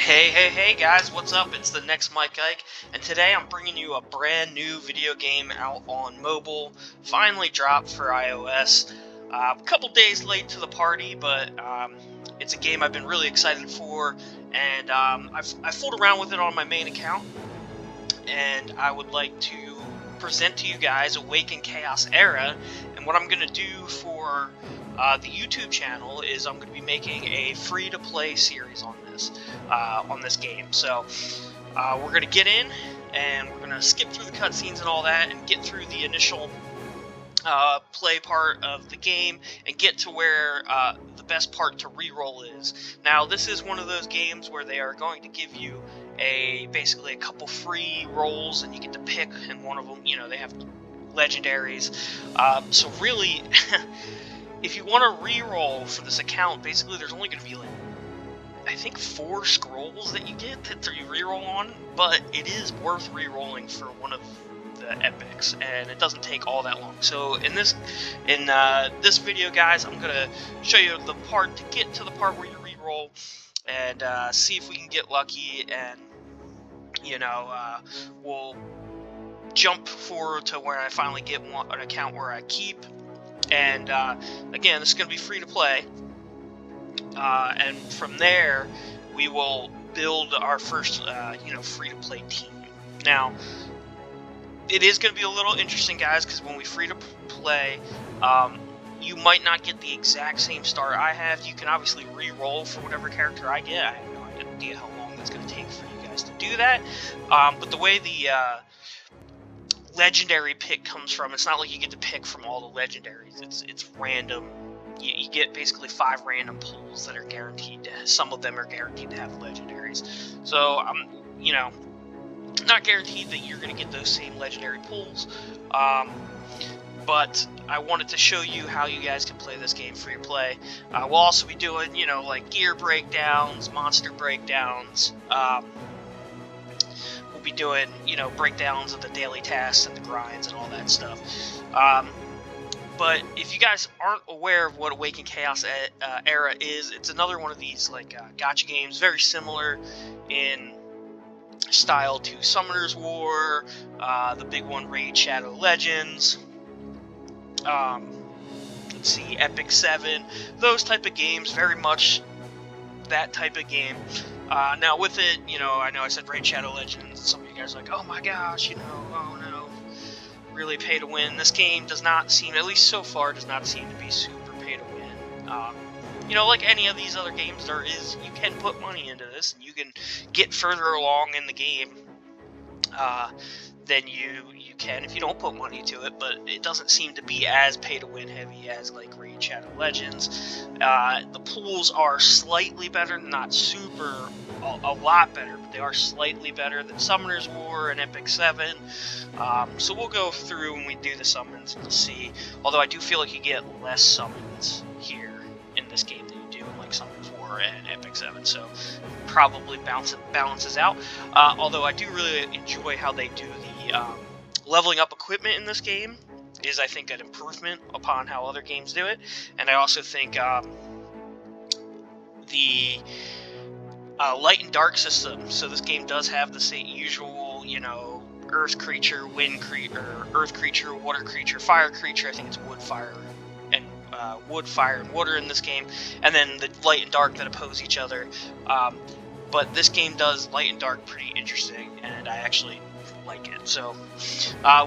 Hey guys, what's up? It's the next Mike Ike, and today I'm bringing you a brand new video game out on mobile, finally dropped for iOS. A couple days late to the party, but it's a game I've been really excited for, and I've fooled around with it on my main account, and I would like to present to you guys Awaken Chaos Era. And what I'm going to do for the YouTube channel is I'm going to be making a free-to-play series on this game. So we're going to get in, and we're going to skip through the cutscenes and all that, and get through the initial play part of the game, and get to where the best part to reroll is. Now, this is one of those games where they are going to give you basically a couple free rolls, and you get to pick, and one of them, they have legendaries. So really, if you want to reroll for this account, basically there's only going to be like, I think 4 scrolls that you get that you reroll on, but it is worth rerolling for one of the epics, and it doesn't take all that long. So in this video, guys, I'm gonna show you the part to get to the part where you reroll, and see if we can get lucky, and we'll jump forward to where I finally get an account where I keep. And again, this is gonna be free to play, and from there we will build our first free to play team. Now, it is going to be a little interesting, guys, because when we free to play, you might not get the exact same start I have. You can obviously re-roll for whatever character I get. I have no idea how long that's going to take for you guys to do that. But the way the legendary pick comes from, it's not like you get to pick from all the legendaries. It's random. You get basically 5 random pulls that are guaranteed to. Some of them are guaranteed to have legendaries. So not guaranteed that you're going to get those same legendary pulls, but I wanted to show you how you guys can play this game free to play. We'll also be doing, like gear breakdowns, monster breakdowns. We'll be doing, breakdowns of the daily tasks and the grinds and all that stuff. But if you guys aren't aware of what Awaken Chaos Era is, it's another one of these like gacha games, very similar in style to Summoner's War, the big one, Raid Shadow Legends, let's see, Epic 7, those type of games, very much that type of game. Now with it, I know I said Raid Shadow Legends, some of you guys are like, oh my gosh, oh no, really pay to win. This game does not seem, at least so far, does not seem to be super pay to win. Like any of these other games, you can put money into this, and you can get further along in the game than you can if you don't put money to it, but it doesn't seem to be as pay-to-win heavy as like Raid Shadow Legends. The pools are slightly better, not super, a lot better, but they are slightly better than Summoner's War and Epic 7. So we'll go through when we do the summons and see, although I do feel like you get less summons here in this game than you do in like Summoner's War and Epic 7, so probably balances out. Although I do really enjoy how they do the leveling up equipment in this game, is I think an improvement upon how other games do it. And I also think the light and dark system, so this game does have the same usual, earth creature, wind creature, earth creature, water creature, fire creature. I think it's wood, fire, and water in this game, and then the light and dark that oppose each other. But this game does light and dark pretty interesting, and I actually like it. So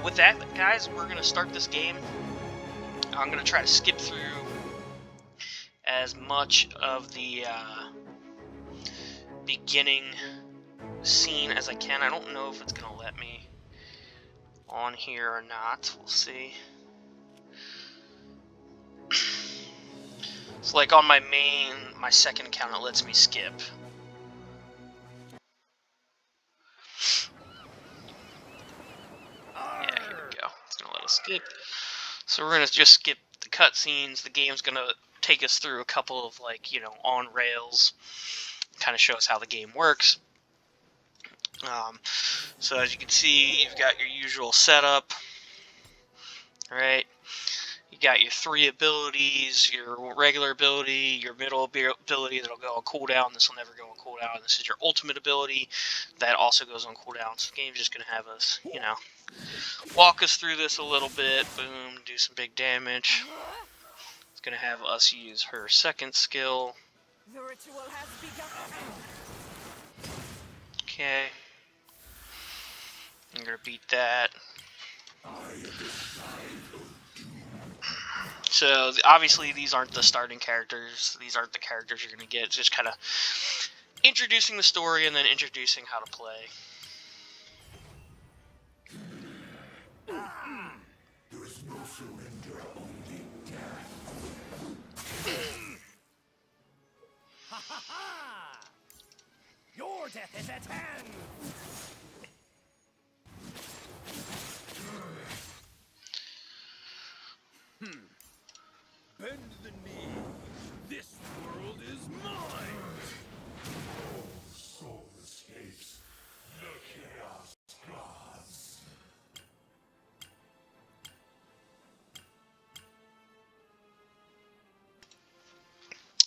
with that, guys, we're going to start this game. I'm going to try to skip through as much of the beginning scene as I can. I don't know if it's going to let me on here or not. We'll see. So like on my second account, it lets me skip. Yeah, here we go. It's gonna let us skip. So we're gonna just skip the cutscenes. The game's gonna take us through a couple of like, on rails, kind of show us how the game works. So as you can see, you've got your usual setup, right? You got your 3 abilities, your regular ability, your middle ability that'll go on cooldown. This will never go on cooldown. This is your ultimate ability that also goes on cooldown. So the game's just going to have us, you know, walk us through this a little bit. Boom, do some big damage. It's going to have us use her second skill. The ritual has begun. Okay. I'm going to beat that. So, obviously, these aren't the starting characters. These aren't the characters you're going to get. It's just kind of introducing the story and then introducing how to play. There is no surrender, only death. Ha ha ha! Your death is at hand! Bend the knee. This world is mine. Soul escapes the chaos gods.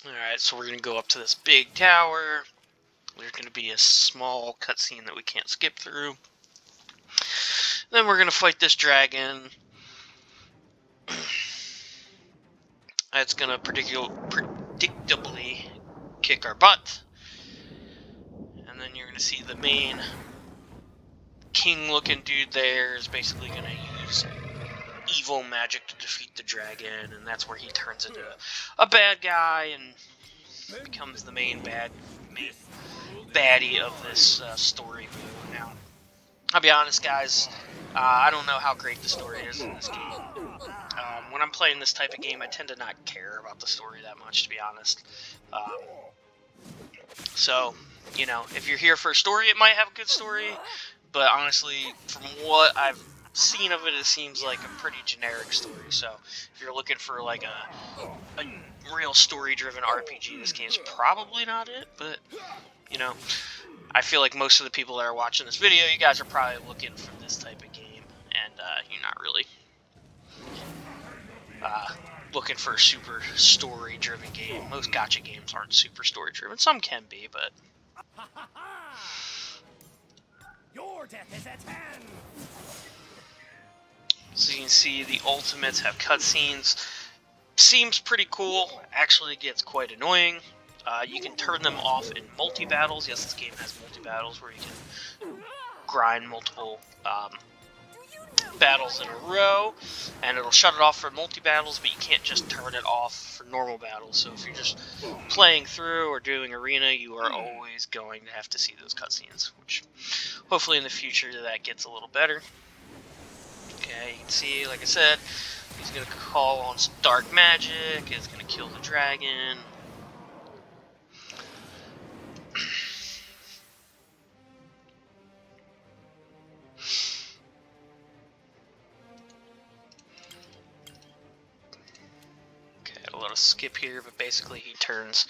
Alright, so we're going to go up to this big tower. There's going to be a small cutscene that we can't skip through. Then we're going to fight this dragon. That's going to predictably kick our butt. And then you're going to see the main king-looking dude there is basically going to use evil magic to defeat the dragon. And that's where he turns into a bad guy and becomes the main baddie of this story mode. Now, I'll be honest, guys, I don't know how great the story is in this game. When I'm playing this type of game, I tend to not care about the story that much, to be honest. So, you know, if you're here for a story, it might have a good story, but honestly, from what I've seen of it, it seems like a pretty generic story. So, if you're looking for like a real story-driven RPG, this game's probably not it, but, you know, I feel like most of the people that are watching this video, you guys are probably looking for this type of game, and you're not really looking for a super story-driven game. Most gacha games aren't super story-driven. Some can be, but... Your death is at hand! So you can see the ultimates have cutscenes. Seems pretty cool. Actually gets quite annoying. You can turn them off in multi-battles. Yes, this game has multi-battles where you can grind multiple battles in a row, and it'll shut it off for multi-battles, but you can't just turn it off for normal battles. So if you're just playing through or doing arena, you are always going to have to see those cutscenes, which hopefully in the future that gets a little better. Okay, you can see, like I said, he's going to call on some dark magic, it's going to kill the dragon. Let us skip here, but basically he turns.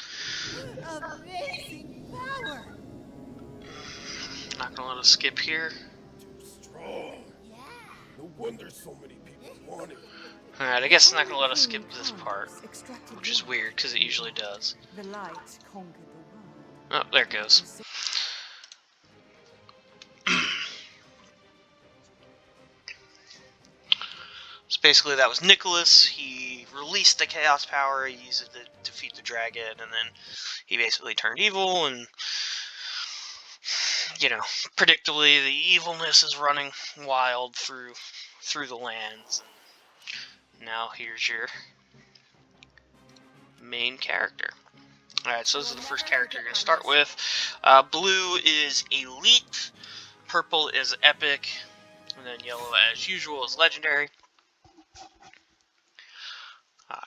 Amazing power! Not gonna let us skip here. Strong. No wonder so many people want it. Alright, I guess it's not gonna let us skip this part, which is weird because it usually does. The light conquered the world. Oh, there it goes. So basically that was Nicholas. He released the chaos power, he used it to defeat the dragon, and then he basically turned evil, and, you know, predictably the evilness is running wild through the lands. And now here's your main character. Alright, so this is the first character you're going to start with. Blue is elite, purple is epic, and then yellow, as usual, is legendary.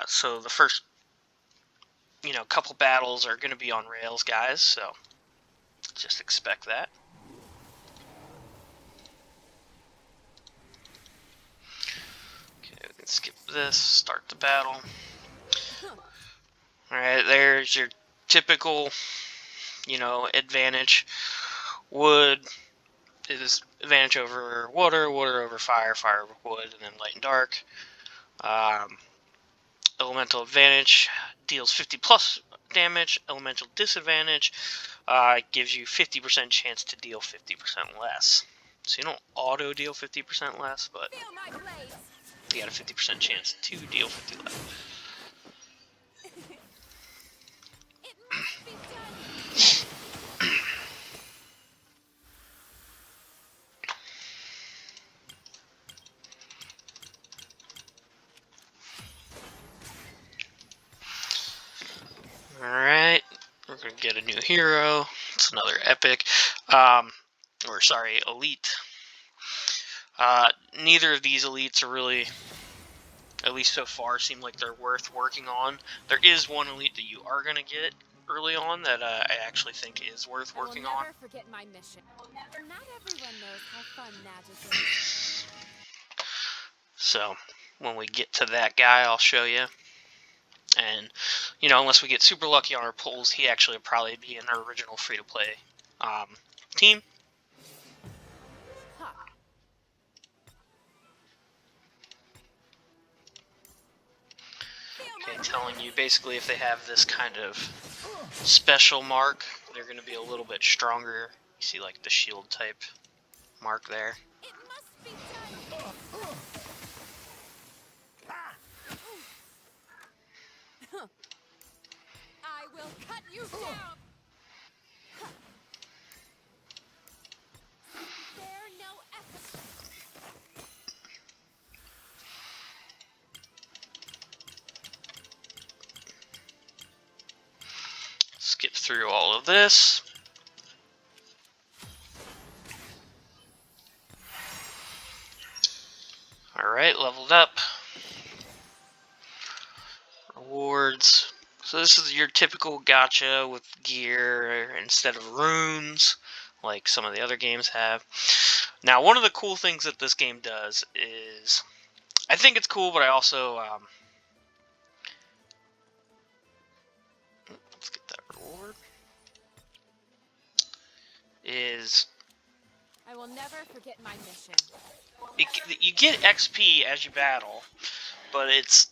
So the first, you know, couple battles are going to be on rails, guys, so just expect that. Okay, we can skip this, start the battle. Alright, there's your typical, you know, advantage. Wood is advantage over water, water over fire, fire over wood, and then light and dark. Elemental Advantage deals 50 plus damage. Elemental Disadvantage gives you 50% chance to deal 50% less. So you don't auto deal 50% less, but Feel my blades. you got a 50% chance to deal 50 less. It must be done. Alright, we're going to get a new hero. It's another epic. Or sorry, elite. Neither of these elites are really, at least so far, seem like they're worth working on. There is one elite that you are going to get early on that I actually think is worth working on. I will never forget my mission. Not everyone knows how fun magic is. So, when we get to that guy, I'll show you. And, you know, unless we get super lucky on our pulls, he actually will probably be in our original free-to-play team. Okay, telling you basically if they have this kind of special mark, they're going to be a little bit stronger. You see, like, the shield type mark there. It must be done. I will cut you down. Spare no effort. Skip through all of this. Alright, leveled up. Rewards. So this is your typical gacha with gear instead of runes, like some of the other games have. Now, one of the cool things that this game does is, I think it's cool, but I also, let's get that reward, is I will never forget my mission. you get XP as you battle, but it's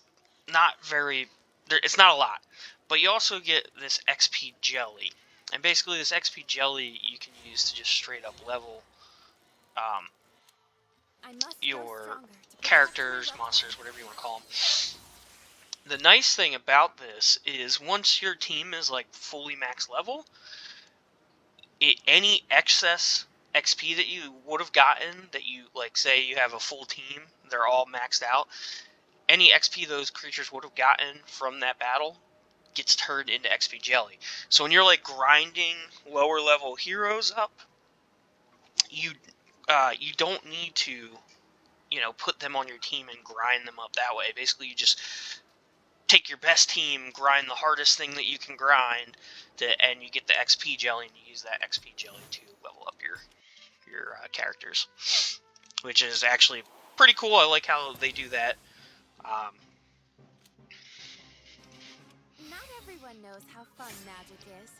not a lot. But you also get this XP jelly. And basically this XP jelly you can use to just straight up level I must your characters, monsters, whatever you want to call them. The nice thing about this is once your team is like fully max level, any excess XP that you would have gotten, that you, like, say you have a full team, they're all maxed out, any XP those creatures would have gotten from that battle gets turned into XP jelly. So when you're like grinding lower level heroes up, you don't need to, you know, put them on your team and grind them up that way. Basically, you just take your best team, grind the hardest thing that you can grind, and you get the XP jelly, and you use that XP jelly to level up your characters, which is actually pretty cool. I like how they do that. Not everyone knows how fun magic is.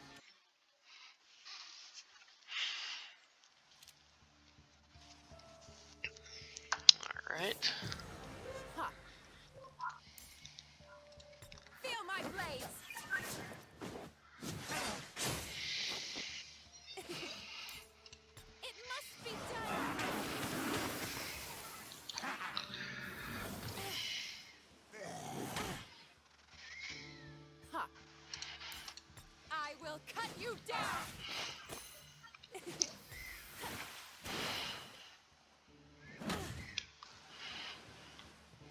Alright. Ha. Feel my blades. It must be done. Ha. I will cut you down.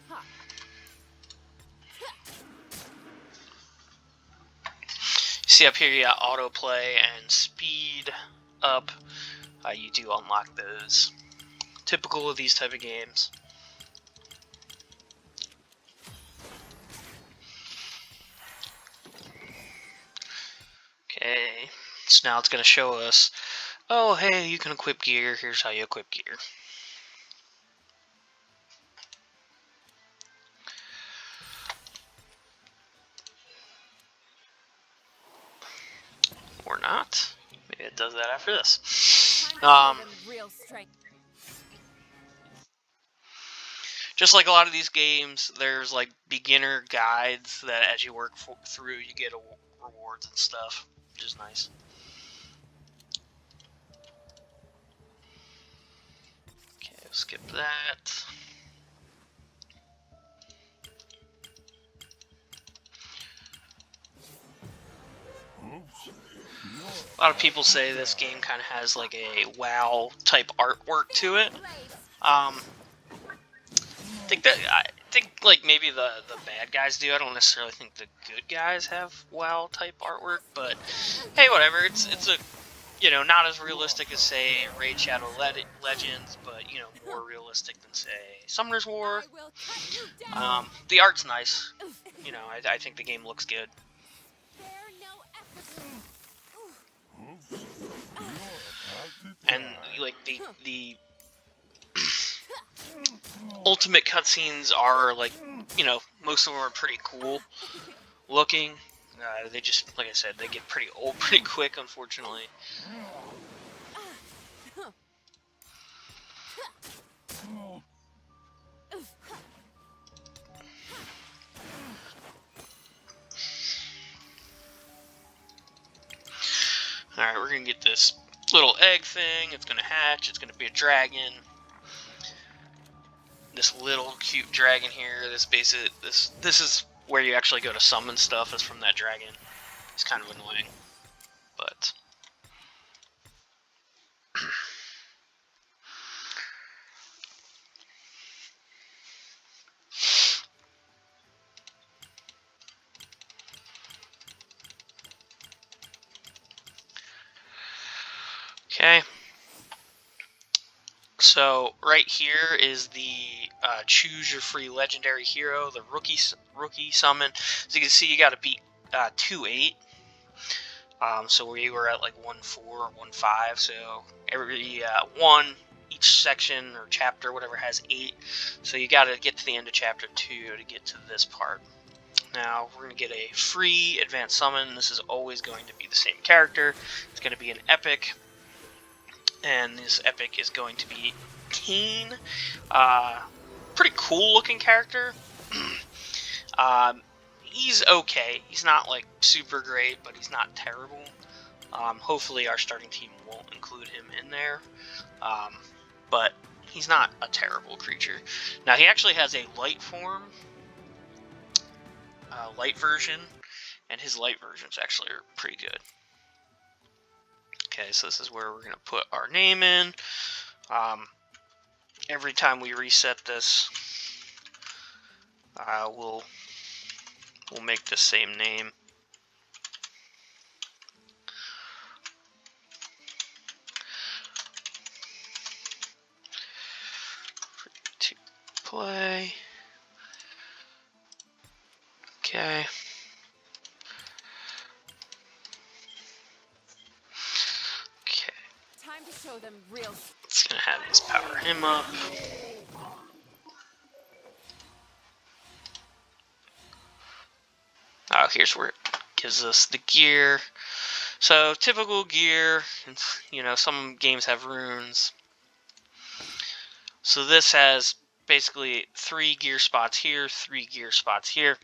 Ha. See up here you got autoplay and speed up. You do unlock those. Typical of these type of games. Okay, so now it's going to show us, oh hey, you can equip gear, here's how you equip gear. Or not. Maybe it does that after this. Time to show them real strength. just like a lot of these games, there's like beginner guides that as you work through, you get rewards and stuff, which is nice. Okay, skip that. A lot of people say this game kind of has like a WoW type artwork to it. I think like maybe the bad guys do. I don't necessarily think the good guys have WoW type artwork, but hey, whatever. It's a, you know, not as realistic as say Raid Shadow Legends, but you know, more realistic than say Summoner's War. The art's nice. You know, I think the game looks good. And like the ultimate cutscenes are like, you know, most of them are pretty cool looking. They just, like I said, they get pretty old pretty quick, unfortunately. Alright, we're gonna get this little egg thing. It's gonna hatch. It's gonna be a dragon. This little cute dragon here. This is where you actually go to summon stuff. Is from that dragon. It's kind of annoying, but okay. So right here is the choose your free legendary hero, the rookie summon. As you can see, you got to beat 2-8. So we were at like 1-4 or 1-5. So every each section or chapter, whatever, has 8. So you got to get to the end of chapter 2 to get to this part. Now we're going to get a free advanced summon. This is always going to be the same character. It's going to be an epic. And this epic is going to be Keen. Pretty cool looking character. He's okay. He's not like super great, but he's not terrible. Hopefully our starting team won't include him in there. But he's not a terrible creature. Now he actually has a light form, light version, and his light versions actually are pretty good. Okay, so this is where we're going to put our name in. Every time we reset this, we'll make the same name. To play. Okay. Time to show them real. It's gonna have this power him up. Here's where it gives us the gear. So typical gear, you know, some games have runes. So this has basically 3 gear spots here, 3 gear spots here.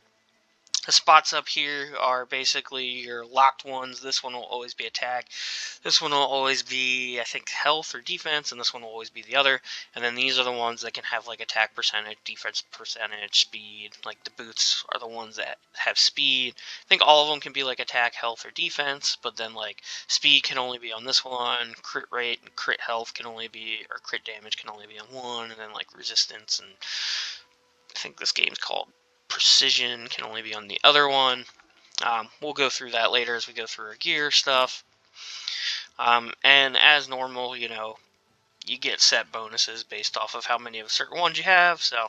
The spots up here are basically your locked ones. This one will always be attack. This one will always be, I think, health or defense, and this one will always be the other. And then these are the ones that can have like attack percentage, defense percentage, speed. Like the boots are the ones that have speed. I think all of them can be like attack, health, or defense, but then like speed can only be on this one. Crit rate and crit health can only be, or crit damage can only be on one, and then like resistance and I think this game's called Precision can only be on the other one. We'll go through that later as we go through our gear stuff. And as normal, you know, you get set bonuses based off of how many of certain ones you have. So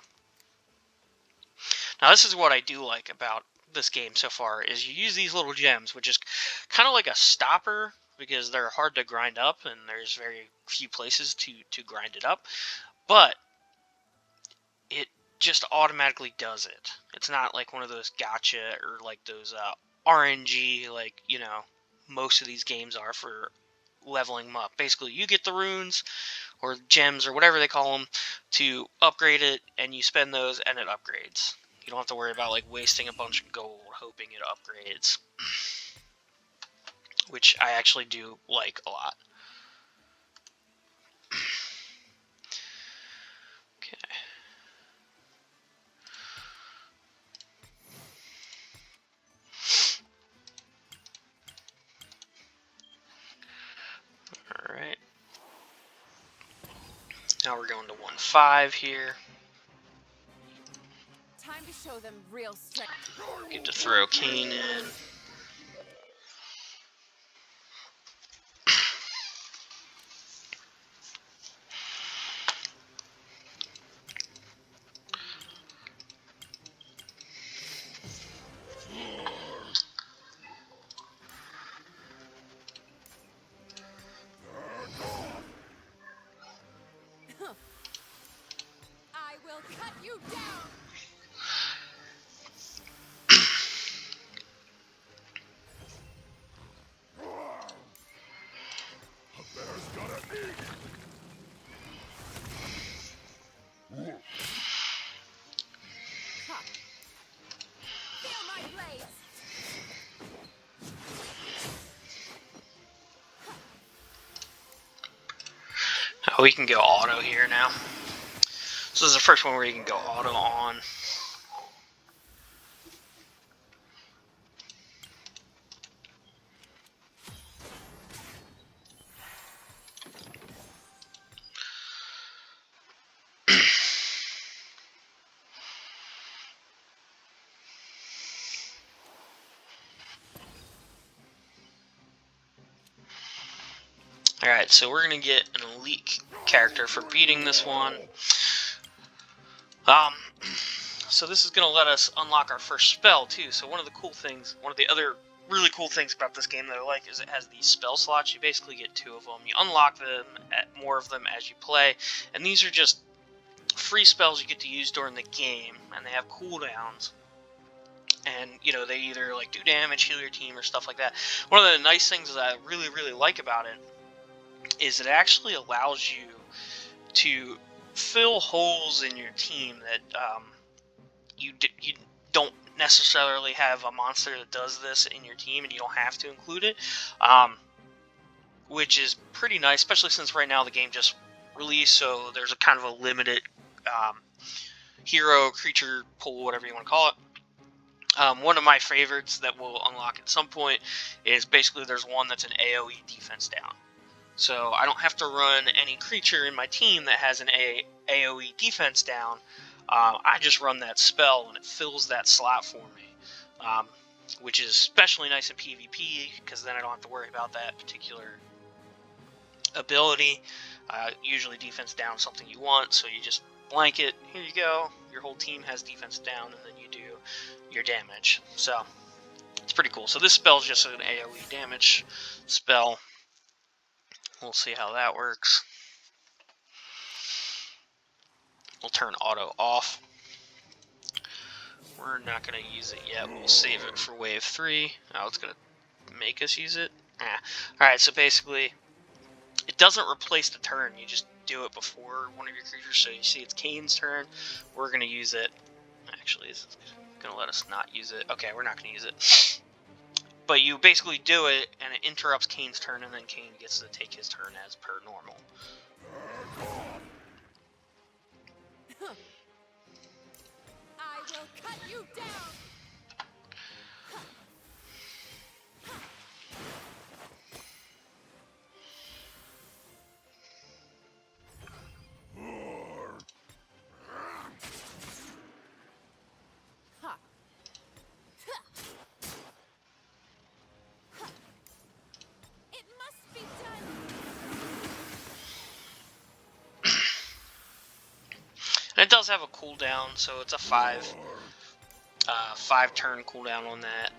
now this is what I do like about this game so far is you use these little gems, which is kind of like a stopper because they're hard to grind up and there's very few places to grind it up. But it just automatically does it. It's not like one of those gacha or like those RNG, like, you know, most of these games are for leveling them up. Basically, you get the runes or gems or whatever they call them to upgrade it, and you spend those and it upgrades. You don't have to worry about like wasting a bunch of gold hoping it upgrades, which I actually do like a lot. Okay. Alright. Now we're going to 1-5 here. Time to show them real strength. Get to throw Kane in. I will cut you down. A bear's gotta eat. Ha. Feel my blades. Oh, we can go auto here now. So this is the first one where you can go auto on. Alright, so we're going to get an elite character for beating this one. So this is going to let us unlock our first spell, too. So one of the other really cool things about this game that I like is it has these spell slots. You basically get 2 of them. You unlock them, more of them as you play. And these are just free spells you get to use during the game, and they have cooldowns. And, you know, they either like do damage, heal your team, or stuff like that. One of the nice things that I really, really like about it is it actually allows you to fill holes in your team that you don't necessarily have a monster that does this in your team, and you don't have to include it, which is pretty nice, especially since right now the game just released, so there's a kind of a limited hero, creature pool, whatever you want to call it. One of my favorites that we'll unlock at some point is basically there's one that's an AoE defense down. So I don't have to run any creature in my team that has an AoE defense down. I just run that spell and it fills that slot for me, which is especially nice in PvP because then I don't have to worry about that particular ability. Usually defense down is something you want, so you just blanket, here you go, your whole team has defense down, and then you do your damage. So it's pretty cool. So this spell is just an AoE damage spell. We'll see how that works. We'll turn auto off. We're not going to use it yet. We'll save it for wave 3. Oh, it's going to make us use it? Alright, so basically, it doesn't replace the turn. You just do it before one of your creatures. So you see it's Kane's turn. We're going to use it. Actually, it's going to let us not use it. Okay, we're not going to use it. But you basically do it, and it interrupts Kane's turn, and then Kane gets to take his turn as per normal. I will cut you down. Ha. It must be done. And it does have a cooldown, so it's a 5 turn cooldown on that.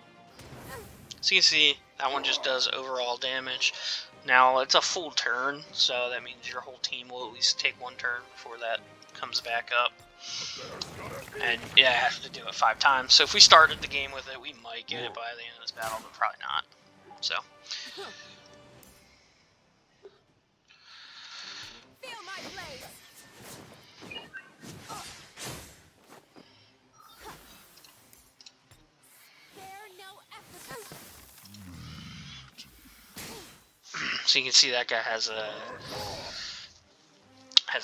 So you can see that one just does overall damage. Now it's a full turn, so that means your whole team will at least take 1 turn before that comes back up. And yeah, I have to do it 5 times. So if we started the game with it, we might get it by the end of this battle, but probably not. So So you can see that guy has a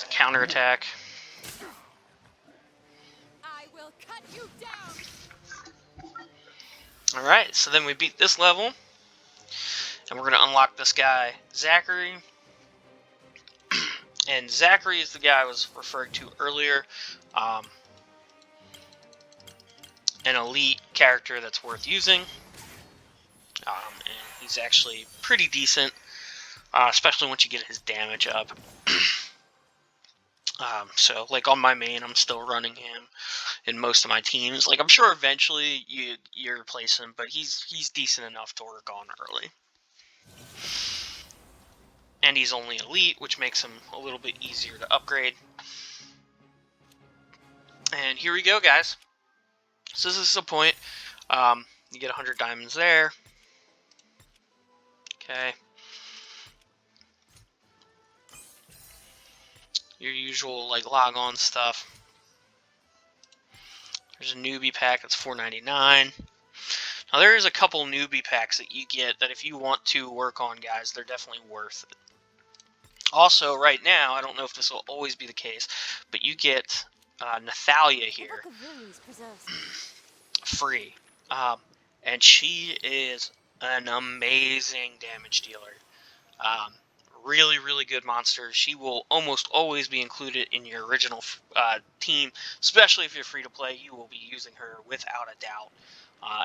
counterattack. I will cut you down. Alright, so then we beat this level. And we're going to unlock this guy, Zachary. And Zachary is the guy I was referring to earlier. An elite character that's worth using. And he's actually pretty decent, especially once you get his damage up. So, like, on my main, I'm still running him in most of my teams. Like, I'm sure eventually you replace him, but he's decent enough to work on early. And he's only elite, which makes him a little bit easier to upgrade. And here we go, guys. So this is a point. You get 100 diamonds there. Okay. Your usual, like, log on stuff. There's a Newbie Pack that's $4.99. Now, there is a couple Newbie Packs that you get that if you want to work on, guys, they're definitely worth it. Also, right now, I don't know if this will always be the case, but you get Nathalia here free. And she is an amazing damage dealer. Really, really good monster. She will almost always be included in your original team, especially if you're free to play. You will be using her without a doubt,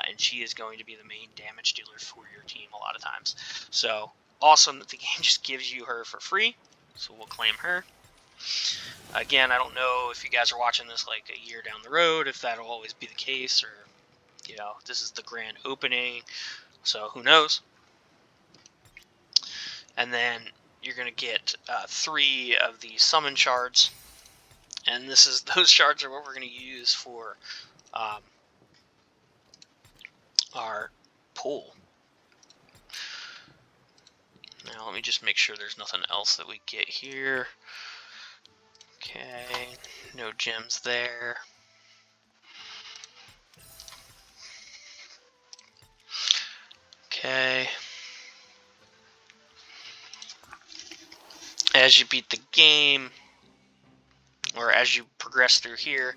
and she is going to be the main damage dealer for your team a lot of times. So awesome that the game just gives you her for free. So we'll claim her. Again, I don't know if you guys are watching this like a year down the road, if that'll always be the case, or this is the grand opening. So who knows? And then you're going to get 3 of the summon shards. And those shards are what we're going to use for our pool. Now let me just make sure there's nothing else that we get here. Okay, no gems there. Okay. As you beat the game, or as you progress through here,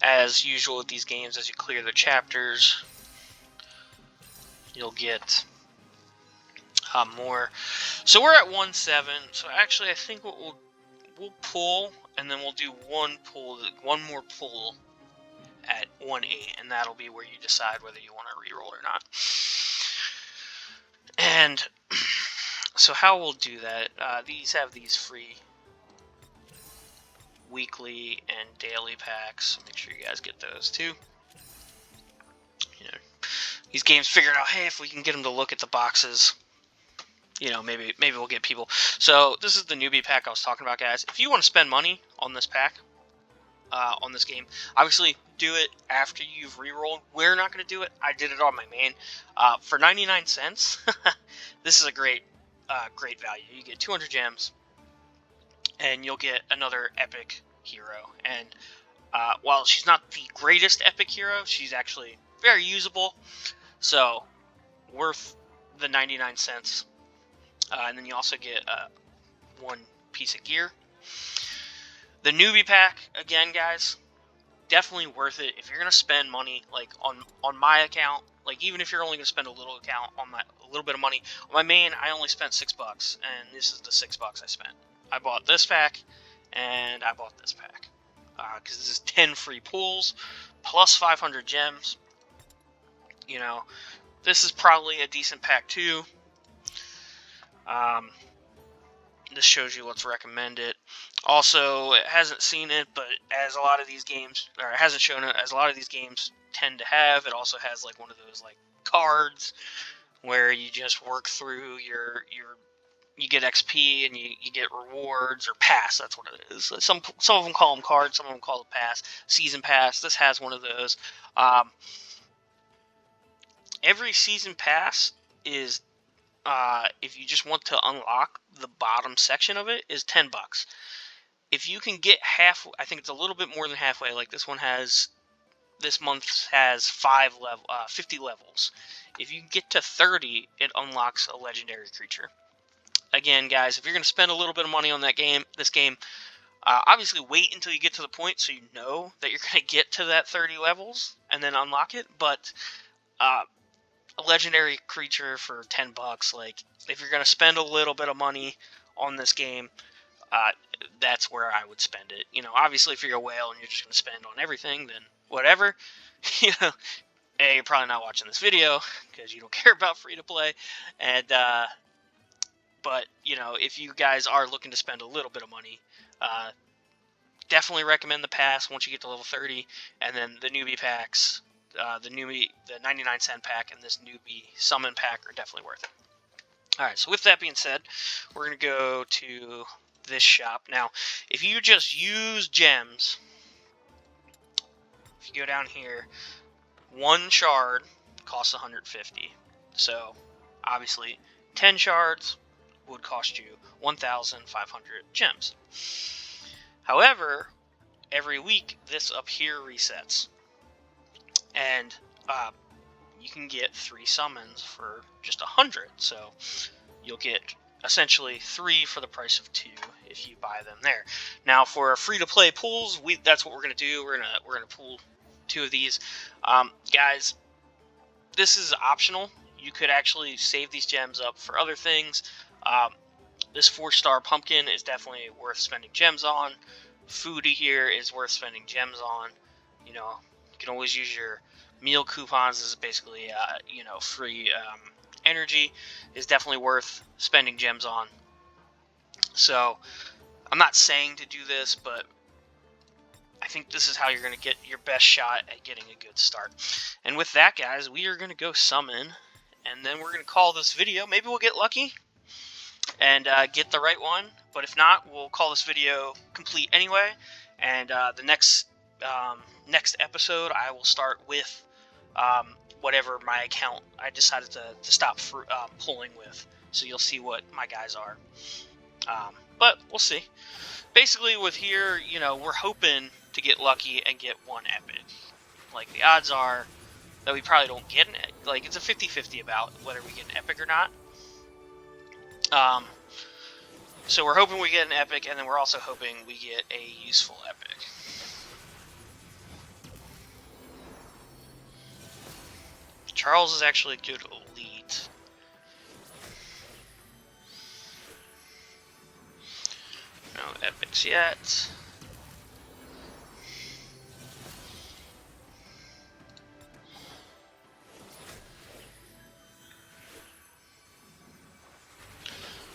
as usual with these games, as you clear the chapters, you'll get more. So we're at 1-7. So actually, I think what we'll pull, and then we'll do one more pull at 1-8, and that'll be where you decide whether you want to reroll or not. And so how we'll do that? These have these free weekly and daily packs. Make sure you guys get those too. These games figured out, hey, if we can get them to look at the boxes, maybe we'll get people. So this is the Newbie Pack I was talking about, guys. If you want to spend money on this pack, on this game, obviously do it after you've rerolled. We're not going to do it. I did it on my main. For 99 cents, this is a great value. You get 200 gems, and you'll get another epic hero. And while she's not the greatest epic hero, she's actually very usable. So, worth the 99 cents. And then you also get 1 piece of gear. The Newbie Pack, again, guys, definitely worth it. If you're going to spend money, like on my account, like even if you're only going to spend a little bit of money, on my main, I only spent $6, and this is the $6 I spent. I bought this pack, and I bought this pack. Because this is 10 free pulls, plus 500 gems. This is probably a decent pack too. This shows you what's recommended. Also, it hasn't seen it, but as a lot of these games, or it hasn't shown it, as a lot of these games tend to have, it also has like one of those like cards where you just work through you get XP and you get rewards, or pass, that's what it is. Some of them call them cards, some of them call it pass. Season pass, this has one of those. Every season pass is, if you just want to unlock the bottom section of it, is $10. If you can get half, I think it's a little bit more than halfway. Like this month has 50 levels. If you get to 30, it unlocks a legendary creature. again, guys, if you're going to spend a little bit of money on this game, obviously wait until you get to the point so you know that you're going to get to that 30 levels and then unlock it. But a legendary creature for 10 bucks, like, if you're going to spend a little bit of money on this game, that's where I would spend it. You know, obviously if you're a whale and you're just going to spend on everything, then whatever. You know, A, you're probably not watching this video because you don't care about free to play, and but you know, if you guys are looking to spend a little bit of money, definitely recommend the pass once you get to level 30, and then the newbie packs, the 99-cent pack and this newbie summon pack are definitely worth it. All right, so with that being said, we're gonna go to this shop now. If you just use gems, if you go down here, one shard costs 150. So obviously 10 shards would cost you 1,500 gems. However, every week this up here resets, and you can get 3 summons for just 100. So you'll get essentially 3 for the price of 2 if you buy them there. Now for free-to-play pools, that's what we're gonna do. We're gonna pool 2 of these, guys. This is optional. You could actually save these gems up for other things. This 4-star pumpkin is definitely worth spending gems on. Foodie here is worth spending gems on. You know, you can always use your meal coupons. This is basically, you know, free energy is definitely worth spending gems on. So, I'm not saying to do this, but I think this is how you're going to get your best shot at getting a good start. And with that, guys, we are going to go summon, and then we're going to call this video. Maybe we'll get lucky and get the right one, but if not, we'll call this video complete anyway. And the next episode, I will start with whatever my account I decided to stop pulling with. So you'll see what my guys are. But we'll see. Basically, with here, you know, we're hoping to get lucky and get one epic. Like, the odds are that we probably don't get an epic. Like, it's a 50-50 about whether we get an epic or not. So we're hoping we get an epic, and then we're also hoping we get a useful epic. Charles is actually a good elite. No epics yet.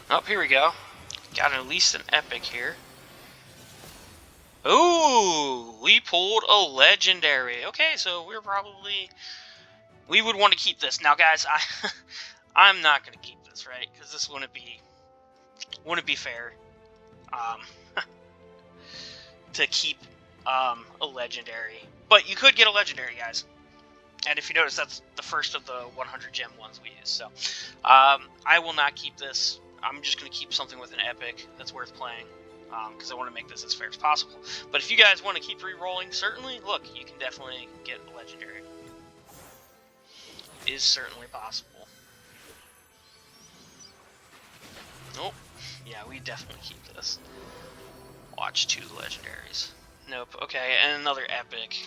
Oh, here we go. Got at least an epic here. Ooh, we pulled a legendary. Okay, so we would want to keep this. Now, guys, I'm not going to keep this, right? Because this wouldn't be fair to keep a legendary. But you could get a legendary, guys. And if you notice, that's the first of the 100 gem ones we use. So I will not keep this. I'm just going to keep something with an epic that's worth playing, because I want to make this as fair as possible. But if you guys want to keep re-rolling, certainly, look, you can definitely get a legendary. Is certainly possible. Nope. Yeah, we definitely keep this. Watch 2 legendaries. Nope. Okay, and another epic.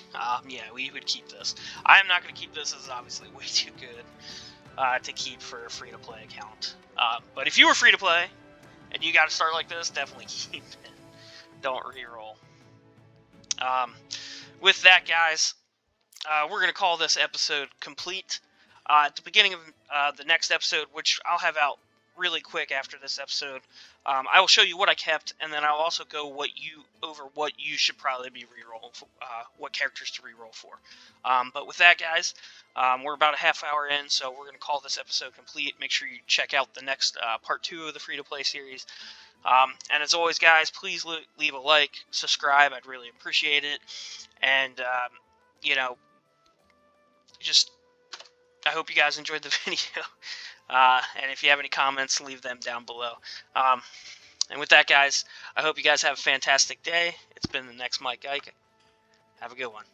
Yeah, we would keep this. I am not going to keep this. This is obviously way too good to keep for a free-to-play account. But if you were free-to-play and you got to start like this, definitely keep it. Don't re-roll. With that, guys, we're going to call this episode complete. At the beginning of the next episode, which I'll have out really quick after this episode, I will show you what I kept, and then I'll also go over what you should probably be re-rolling for, what characters to re-roll for. But with that, guys, we're about a half hour in, so we're going to call this episode complete. Make sure you check out the next part 2 of the free-to-play series. And as always, guys, please leave a like, subscribe. I'd really appreciate it. And, you know, just, I hope you guys enjoyed the video. And if you have any comments, leave them down below. And with that, guys, I hope you guys have a fantastic day. It's been the next Mike Ike. Have a good one.